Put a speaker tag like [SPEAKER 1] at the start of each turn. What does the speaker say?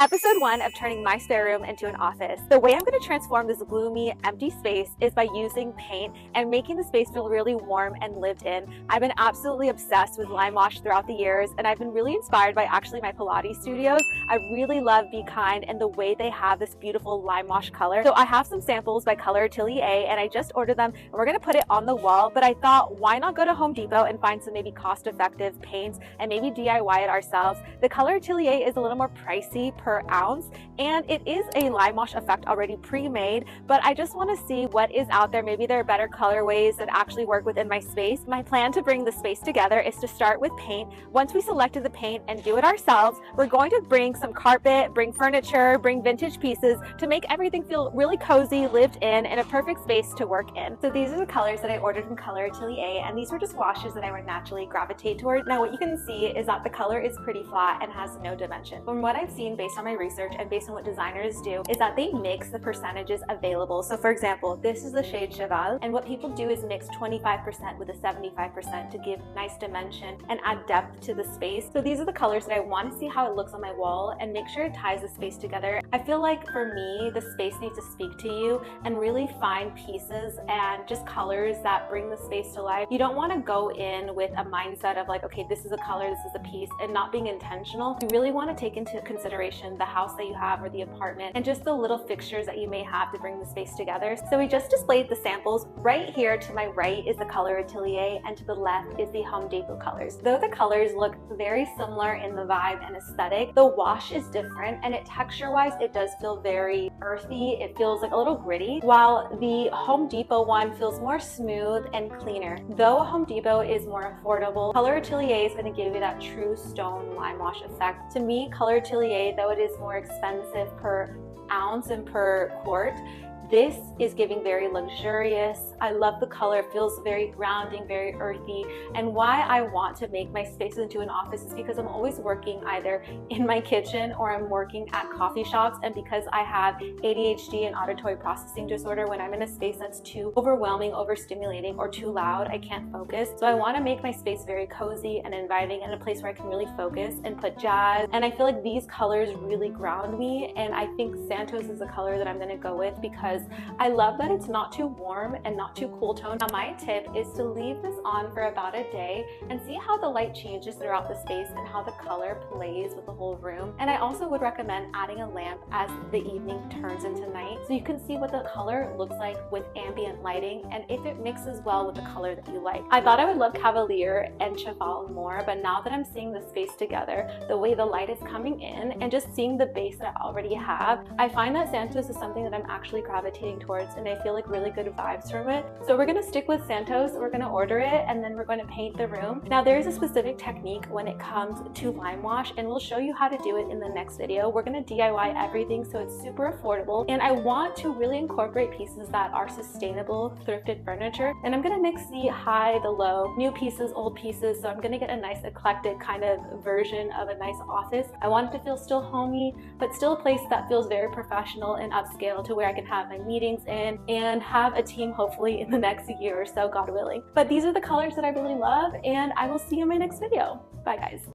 [SPEAKER 1] Episode 1 of turning my spare room into an office. The way I'm going to transform this gloomy, empty space is by using paint and making the space feel really warm and lived in. I've been absolutely obsessed with lime wash throughout the years, and I've been really inspired by actually my Pilates studios. I really love Be Kind and the way they have this beautiful lime wash color. So I have some samples by Color Atelier, and I just ordered them, and we're going to put it on the wall. But I thought, why not go to Home Depot and find some maybe cost-effective paints and maybe DIY it ourselves. The Color Atelier is a little more pricey per ounce, and it is a lime wash effect already pre-made, but I just want to see what is out there. Maybe there are better colorways that actually work within my space. My plan to bring the space together is to start with paint. Once we selected the paint and do it ourselves, we're going to bring some carpet, bring furniture, bring vintage pieces to make everything feel really cozy, lived in, and a perfect space to work in. So these are the colors that I ordered from Color Atelier, and these were just washes that I would naturally gravitate toward. Now what you can see is that the color is pretty flat and has no dimension. From what I've seen based on my research and based on what designers do is that they mix the percentages available. So for example, this is the shade Cheval, and what people do is mix 25% with a 75% to give nice dimension and add depth to the space. So these are the colors that I want to see how it looks on my wall and make sure it ties the space together. I feel like for me, the space needs to speak to you and really find pieces and just colors that bring the space to life. You don't want to go in with a mindset of like, okay, this is a color, this is a piece, and not being intentional. You really want to take into consideration the house that you have or the apartment and just the little fixtures that you may have to bring the space together. So we just displayed the samples. Right here to my right is the Color Atelier, and to the left is the Home Depot colors. Though the colors look very similar in the vibe and aesthetic, the wash is different, and texture-wise it does feel very earthy. It feels like a little gritty, while the Home Depot one feels more smooth and cleaner. Though Home Depot is more affordable, Color Atelier is going to give you that true stone lime wash effect. To me, Color Atelier, though it is more expensive per ounce and per quart, this is giving very luxurious. I love the color. It feels very grounding, very earthy. And why I want to make my space into an office is because I'm always working either in my kitchen or I'm working at coffee shops. And because I have ADHD and auditory processing disorder, when I'm in a space that's too overwhelming, overstimulating, or too loud, I can't focus. So I want to make my space very cozy and inviting and a place where I can really focus and put jazz. And I feel like these colors really ground me. And I think Santos is the color that I'm going to go with because I love that it's not too warm and not too cool tone. Now my tip is to leave this on for about a day and see how the light changes throughout the space and how the color plays with the whole room. And I also would recommend adding a lamp as the evening turns into night so you can see what the color looks like with ambient lighting and if it mixes well with the color that you like. I thought I would love Cavalier and Cheval more, but now that I'm seeing the space together, the way the light is coming in and just seeing the base that I already have, I find that Santos is something that I'm actually gravitating towards, and I feel like really good vibes from it. So we're going to stick with Santos, we're going to order it, and then we're going to paint the room. Now there is a specific technique when it comes to lime wash, and we'll show you how to do it in the next video. We're going to DIY everything so it's super affordable, and I want to really incorporate pieces that are sustainable, thrifted furniture, and I'm going to mix the high, the low, new pieces, old pieces, so I'm going to get a nice eclectic kind of version of a nice office. I want it to feel still homey, but still a place that feels very professional and upscale to where I can have my meetings in and have a team hopefully in the next year or so, God willing. But these are the colors that I really love, and I will see you in my next video. Bye guys.